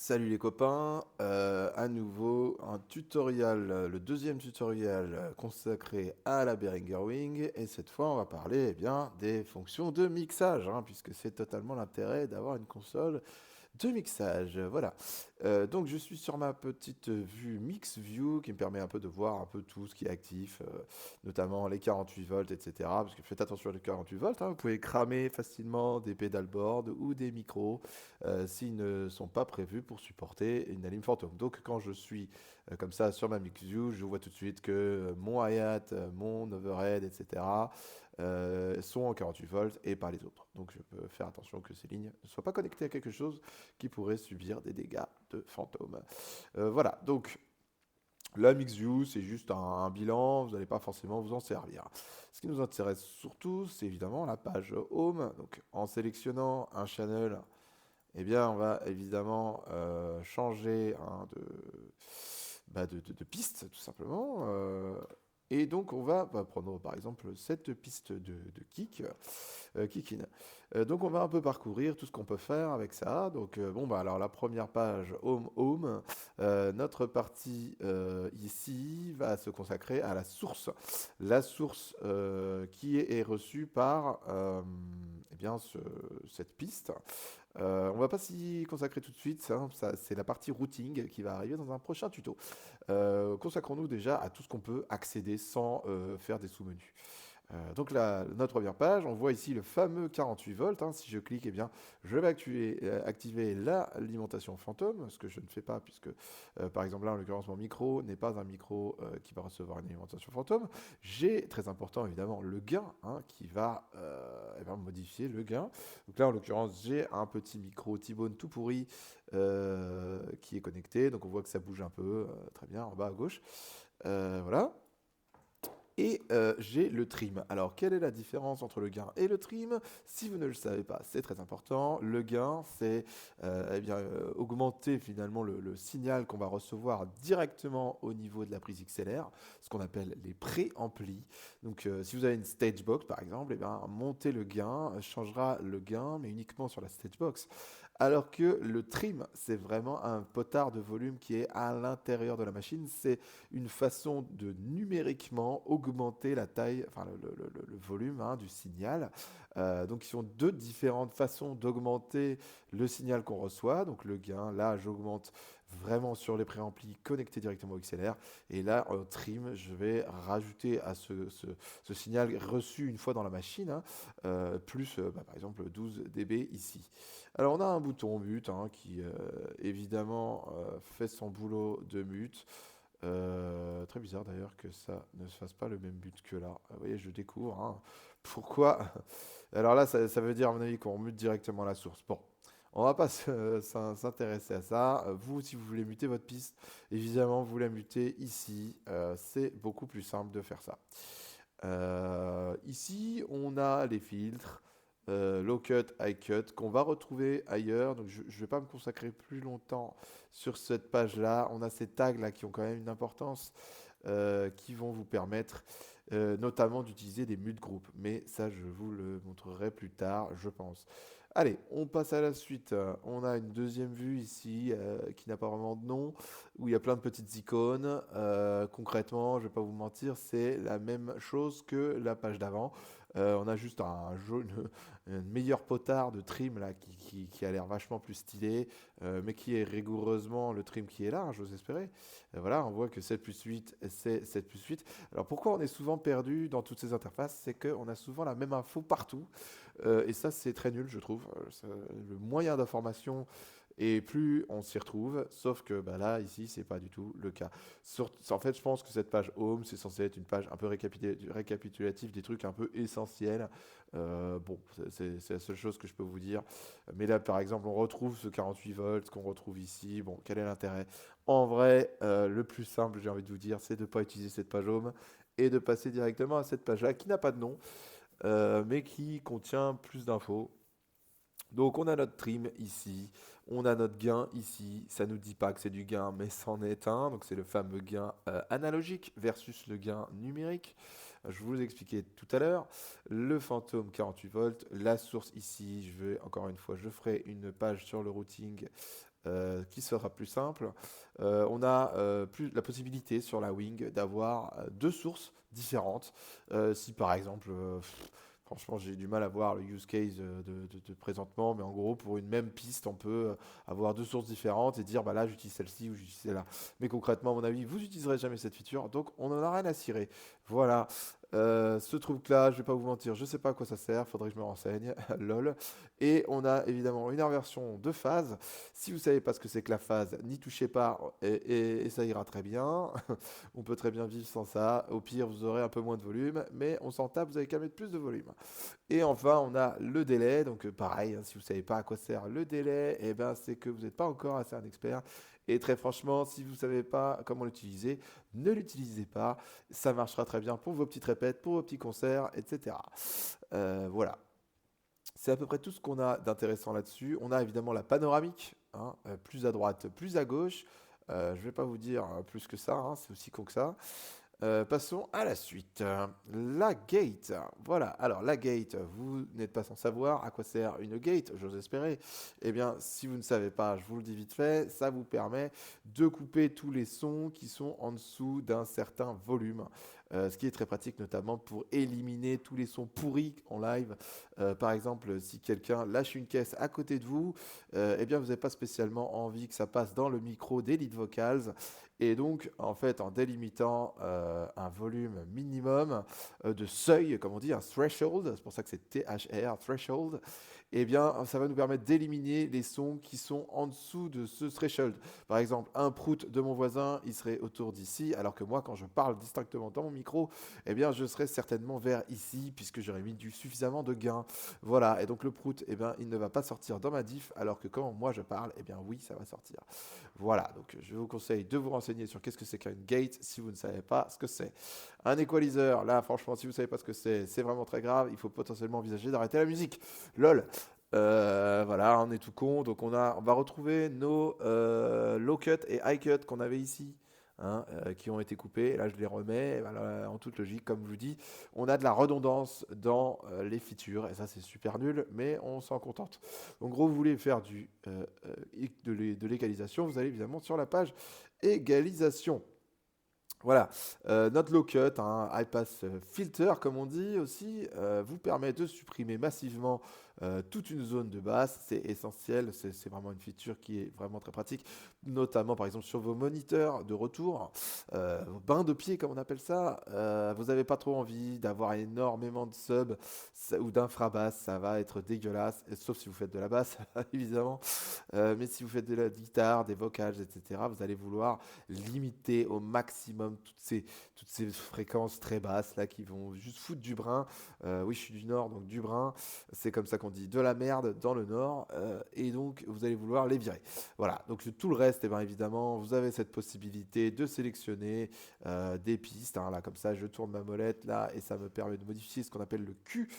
Salut les copains, à nouveau un tutoriel, le deuxième tutoriel consacré à la Behringer Wing et cette fois on va parler bien des fonctions de mixage hein, puisque c'est totalement l'intérêt d'avoir une console de mixage, voilà. Donc je suis sur ma petite vue Mix View qui me permet un peu de voir un peu tout ce qui est actif, notamment les 48 volts, etc. Parce que faites attention aux 48 volts, hein, vous pouvez cramer facilement des pédalboards ou des micros s'ils ne sont pas prévus pour supporter une alim fantôme. Donc quand je suis comme ça sur ma Mix View, je vois tout de suite que mon hi-hat, mon overhead, etc. Sont en 48 volts et pas les autres. Donc je peux faire attention que ces lignes ne soient pas connectées à quelque chose qui pourrait subir des dégâts de fantômes. Voilà, donc la MixView, c'est juste un bilan, vous n'allez pas forcément vous en servir. Ce qui nous intéresse surtout, c'est évidemment la page Home. Donc en sélectionnant un channel, eh bien, on va évidemment changer hein, de piste, tout simplement. Et donc, on va prendre par exemple cette piste de kick, kick in. Donc, on va un peu parcourir tout ce qu'on peut faire avec ça. Donc, bon, bah, alors la première page, Home, Home, notre partie ici va se consacrer à la source. La source qui est reçue par eh bien, cette piste. On va pas s'y consacrer tout de suite, hein, c'est la partie routing qui va arriver dans un prochain tuto. Consacrons-nous déjà à tout ce qu'on peut accéder sans faire des sous-menus. Donc notre première page, on voit ici le fameux 48 volts. Hein. Si je clique, eh bien, je vais activer l'alimentation fantôme, ce que je ne fais pas puisque, par exemple, là, en l'occurrence, mon micro n'est pas un micro qui va recevoir une alimentation fantôme. J'ai, très important évidemment, le gain hein, qui va modifier le gain. Donc là, en l'occurrence, j'ai un petit micro T-Bone tout pourri qui est connecté. Donc on voit que ça bouge un peu, très bien, en bas à gauche. Voilà. Et j'ai le trim. Alors, quelle est la différence entre le gain et le trim? Si vous ne le savez pas, c'est très important. Le gain, c'est augmenter finalement le signal qu'on va recevoir directement au niveau de la prise XLR, ce qu'on appelle les pré-amplis. Donc, si vous avez une stage box, par exemple, eh bien, monter le gain changera le gain, mais uniquement sur la stage box. Alors que le trim, c'est vraiment un potard de volume qui est à l'intérieur de la machine. C'est une façon de numériquement augmenter la taille, enfin le volume hein, du signal. Donc, ils sont deux différentes façons d'augmenter le signal qu'on reçoit. Donc, le gain, là, j'augmente vraiment sur les préamplis connectés directement au XLR. Et là, en trim, je vais rajouter à ce signal reçu une fois dans la machine, hein, plus, par exemple, 12 dB ici. Alors, on a un bouton mute hein, qui, évidemment, fait son boulot de mute. Très bizarre d'ailleurs que ça ne se fasse pas le même but que là. Vous voyez, je découvre. Hein. Pourquoi? Alors là, ça veut dire, à mon avis, qu'on mute directement la source. Bon, on va pas s'intéresser à ça. Vous, si vous voulez muter votre piste, évidemment, vous la mutez ici. C'est beaucoup plus simple de faire ça. Ici, on a les filtres. Low cut, high cut, qu'on va retrouver ailleurs. Donc je ne vais pas me consacrer plus longtemps sur cette page-là. On a ces tags-là qui ont quand même une importance, qui vont vous permettre notamment d'utiliser des mute groupes. Mais ça, je vous le montrerai plus tard, je pense. Allez, on passe à la suite. On a une deuxième vue ici qui n'a pas vraiment de nom, où il y a plein de petites icônes. Concrètement, je ne vais pas vous mentir, c'est la même chose que la page d'avant. On a juste un meilleur potard de trim là, qui a l'air vachement plus stylé, mais qui est rigoureusement le trim qui est là, hein, j'ose espérer. Voilà, on voit que 7 plus 8, c'est 7 plus 8. Alors pourquoi on est souvent perdu dans toutes ces interfaces? C'est qu'on a souvent la même info partout. Et ça, c'est très nul, je trouve. Le moyen d'information, et plus on s'y retrouve, sauf que bah, là, ici, c'est pas du tout le cas. En fait, je pense que cette page Home, c'est censé être une page un peu récapitulative des trucs un peu essentiels. Bon, c'est la seule chose que je peux vous dire. Mais là, par exemple, on retrouve ce 48 volts qu'on retrouve ici. Bon, quel est l'intérêt? En vrai, le plus simple, j'ai envie de vous dire, c'est de ne pas utiliser cette page Home et de passer directement à cette page-là qui n'a pas de nom, mais qui contient plus d'infos. Donc on a notre trim ici, on a notre gain ici, ça nous dit pas que c'est du gain mais c'en est un, donc c'est le fameux gain analogique versus le gain numérique. Je vous l'expliquais tout à l'heure, le fantôme 48 volts, la source ici, encore une fois, je ferai une page sur le routing qui sera plus simple. On a plus la possibilité sur la Wing d'avoir deux sources différentes. Si par exemple, franchement, j'ai du mal à voir le use case de présentement, mais en gros, pour une même piste, on peut avoir deux sources différentes et dire, bah là, j'utilise celle-ci ou j'utilise celle-là. Mais concrètement, à mon avis, vous n'utiliserez jamais cette feature, donc on n'en a rien à cirer. Voilà. Ce truc-là, je vais pas vous mentir, je sais pas à quoi ça sert, faudrait que je me renseigne, lol. Et on a évidemment une inversion de phase. Si vous savez pas ce que c'est que la phase, n'y touchez pas et ça ira très bien. On peut très bien vivre sans ça. Au pire, vous aurez un peu moins de volume, mais on s'en tape, vous avez qu'à mettre plus de volume. Et enfin, on a le délai. Donc pareil, hein, si vous savez pas à quoi sert le délai, eh ben, c'est que vous n'êtes pas encore assez un expert. Et très franchement, si vous ne savez pas comment l'utiliser, ne l'utilisez pas. Ça marchera très bien pour vos petites répètes, pour vos petits concerts, etc. Voilà. C'est à peu près tout ce qu'on a d'intéressant là-dessus. On a évidemment la panoramique, hein, plus à droite, plus à gauche. Je ne vais pas vous dire plus que ça, hein, c'est aussi con que ça. Passons à la suite. La gate. Voilà. Alors, la gate, vous n'êtes pas sans savoir à quoi sert une gate, j'ose espérer. Eh bien, si vous ne savez pas, je vous le dis vite fait, ça vous permet de couper tous les sons qui sont en dessous d'un certain volume. Ce qui est très pratique, notamment pour éliminer tous les sons pourris en live. Par exemple, si quelqu'un lâche une caisse à côté de vous, eh bien, vous n'avez pas spécialement envie que ça passe dans le micro des lead vocals. Et donc, en fait, en délimitant un volume minimum de seuil, comme on dit, un threshold, c'est pour ça que c'est THR, threshold, eh bien, ça va nous permettre d'éliminer les sons qui sont en dessous de ce threshold. Par exemple, un prout de mon voisin, il serait autour d'ici, alors que moi, quand je parle distinctement dans mon micro, eh bien, je serais certainement vers ici, puisque j'aurais mis suffisamment de gain. Voilà, et donc le prout, eh bien, il ne va pas sortir dans ma diff, alors que quand moi je parle, eh bien, oui, ça va sortir. Voilà, donc je vous conseille de vous renseigner sur qu'est-ce que c'est qu'un gate si vous ne savez pas ce que c'est. Un equalizer, là, franchement, si vous ne savez pas ce que c'est vraiment très grave, il faut potentiellement envisager d'arrêter la musique. LOL. Voilà, on est tout con, donc on va retrouver nos low cut et high cut qu'on avait ici, hein, qui ont été coupés. Et là, je les remets, voilà, en toute logique, comme je vous dis, on a de la redondance dans les features, et ça c'est super nul, mais on s'en contente. Donc, en gros, vous voulez faire de l'égalisation, vous allez évidemment sur la page égalisation. Voilà, notre low cut, hein, high pass filter comme on dit aussi, vous permet de supprimer massivement toute une zone de basse. C'est essentiel, c'est vraiment une feature qui est vraiment très pratique, notamment par exemple sur vos moniteurs de retour, vos bains de pied comme on appelle ça. Vous n'avez pas trop envie d'avoir énormément de subs ou d'infrabasses, ça va être dégueulasse, sauf si vous faites de la basse évidemment. Mais si vous faites de la guitare, des vocals, etc., vous allez vouloir limiter au maximum toutes ces fréquences très basses là qui vont juste foutre du brin. Oui, je suis du Nord, donc du brin, c'est comme ça qu'on dit de la merde dans le Nord, et donc vous allez vouloir les virer. Voilà, donc tout le reste, eh bien, évidemment, vous avez cette possibilité de sélectionner des pistes. Hein, là, comme ça, je tourne ma molette là et ça me permet de modifier ce qu'on appelle le Q.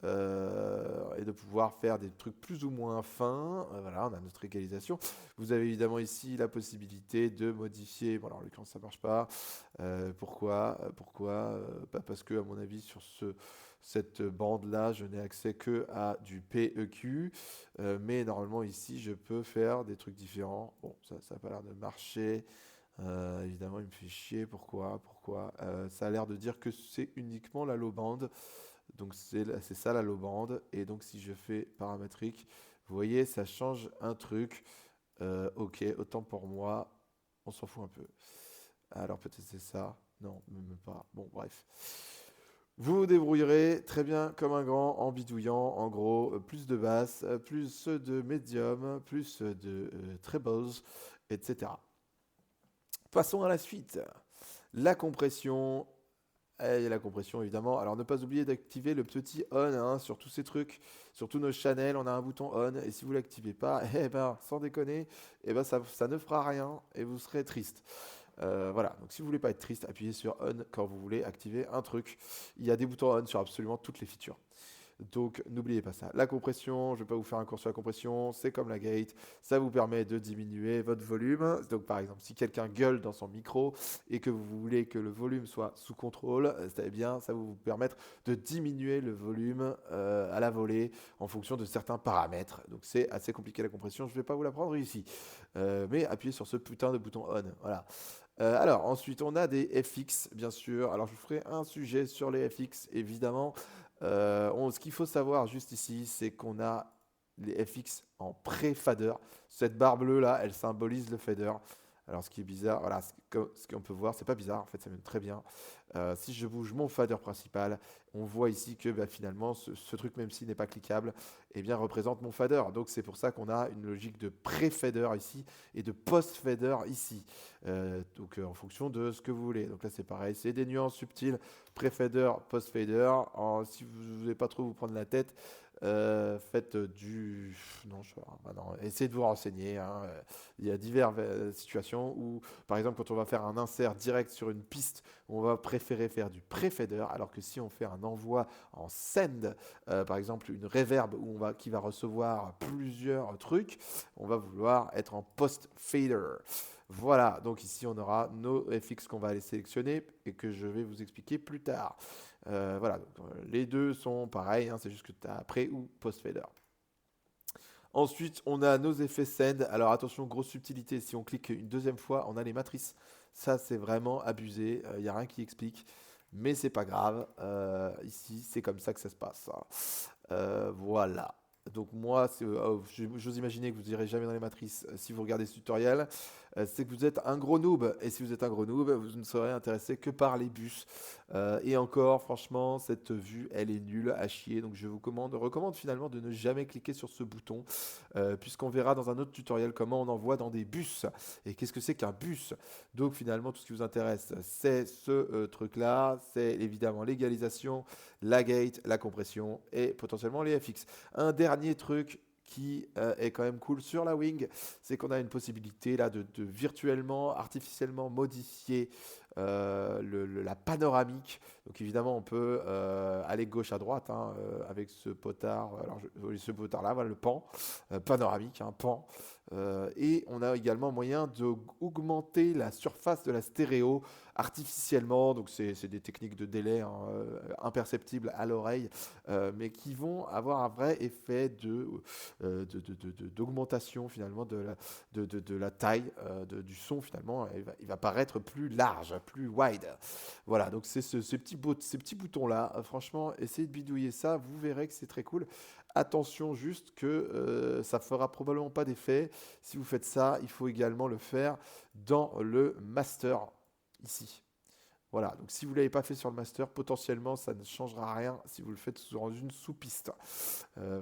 Et de pouvoir faire des trucs plus ou moins fins. Voilà, on a notre égalisation. Vous avez évidemment ici la possibilité de modifier. Bon, alors, en l'occurrence, ça marche pas. Pourquoi Parce que, à mon avis, sur cette bande-là, je n'ai accès que à du PEQ. Mais normalement, ici, je peux faire des trucs différents. Bon, ça n'a pas l'air de marcher. Évidemment, il me fait chier. Pourquoi Ça a l'air de dire que c'est uniquement la low band. Donc c'est ça la low band. Et donc si je fais paramétrique, vous voyez, ça change un truc. Ok, autant pour moi, on s'en fout un peu. Alors peut-être c'est ça. Non, même pas. Bon, bref. Vous vous débrouillerez très bien comme un grand en bidouillant, en gros, plus de basse, plus de médium, plus de trebles, etc. Passons à la suite. La compression. Et la compression évidemment. Alors ne pas oublier d'activer le petit on, hein, sur tous ces trucs, sur tous nos channels, on a un bouton on. Et si vous l'activez pas, eh ben sans déconner, eh ben ça ne fera rien et vous serez triste. Voilà, donc si vous voulez pas être triste, appuyez sur on quand vous voulez activer un truc. Il y a des boutons on sur absolument toutes les features. Donc n'oubliez pas ça. La compression, je ne vais pas vous faire un cours sur la compression, c'est comme la gate, ça vous permet de diminuer votre volume. Donc par exemple, si quelqu'un gueule dans son micro et que vous voulez que le volume soit sous contrôle, c'est bien, ça va vous permettre de diminuer le volume à la volée en fonction de certains paramètres. Donc c'est assez compliqué la compression, je ne vais pas vous l'apprendre ici. Mais appuyez sur ce putain de bouton on. Voilà. Alors, ensuite, on a des FX, bien sûr. Alors, je vous ferai un sujet sur les FX, évidemment. Ce qu'il faut savoir juste ici, c'est qu'on a les FX en pré-fader. Cette barre bleue là, elle symbolise le fader. Alors, ce qui est bizarre, voilà, ce qu'on peut voir, c'est pas bizarre, en fait, ça me très bien. Si je bouge mon fader principal, on voit ici que bah, finalement, ce truc, même s'il n'est pas cliquable, eh bien, représente mon fader. Donc, c'est pour ça qu'on a une logique de pré-fader ici et de post-fader ici. En fonction de ce que vous voulez. Donc là, c'est pareil, c'est des nuances subtiles, pré-fader, post-fader. Si vous ne voulez pas trop vous prendre la tête, faites du... Non, non, essayez de vous renseigner. Hein. Il y a diverses situations où, par exemple, quand on va faire un insert direct sur une piste, on va préférer faire du pré-fader, alors que si on fait un envoi en send, par exemple une reverb qui va recevoir plusieurs trucs, on va vouloir être en post-fader. Voilà, donc ici on aura nos FX qu'on va aller sélectionner et que je vais vous expliquer plus tard. Voilà, donc, les deux sont pareils, hein, c'est juste que tu as pré ou post-fader. Ensuite, on a nos effets send. Alors attention, grosse subtilité, si on clique une deuxième fois, on a les matrices. Ça, c'est vraiment abusé, il n'y a rien qui explique. Mais c'est pas grave, ici, c'est comme ça que ça se passe. Voilà. Donc moi, j'ose imaginer que vous n'irez jamais dans les matrices si vous regardez ce tutoriel. C'est que vous êtes un gros noob. Et si vous êtes un gros noob, vous ne serez intéressé que par les bus. Et encore, franchement, cette vue, elle est nulle à chier. Donc je vous recommande finalement de ne jamais cliquer sur ce bouton. Puisqu'on verra dans un autre tutoriel comment on envoie dans des bus. Et qu'est-ce que c'est qu'un bus? Donc finalement, tout ce qui vous intéresse, c'est ce truc-là. C'est évidemment l'égalisation, la gate, la compression et potentiellement les FX. Un dernier truc qui est quand même cool sur la Wing, c'est qu'on a une possibilité là de virtuellement, artificiellement modifier la panoramique. Donc évidemment, on peut aller gauche à droite hein, avec ce potard. Alors ce potard là, voilà le pan panoramique, un pan. Et on a également moyen d'augmenter la surface de la stéréo artificiellement. Donc c'est des techniques de délai hein, imperceptibles à l'oreille, mais qui vont avoir un vrai effet d'augmentation finalement de la taille du son finalement. Il va paraître plus large, plus wide. Voilà, donc c'est ces petits boutons-là. Franchement, essayez de bidouiller ça, vous verrez que c'est très cool. Attention juste que ça fera probablement pas d'effet. Si vous faites ça, il faut également le faire dans le master ici. Voilà, donc si vous ne l'avez pas fait sur le master, potentiellement ça ne changera rien si vous le faites sur une sous-piste.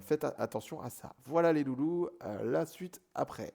Faites attention à ça. Voilà les loulous, la suite après.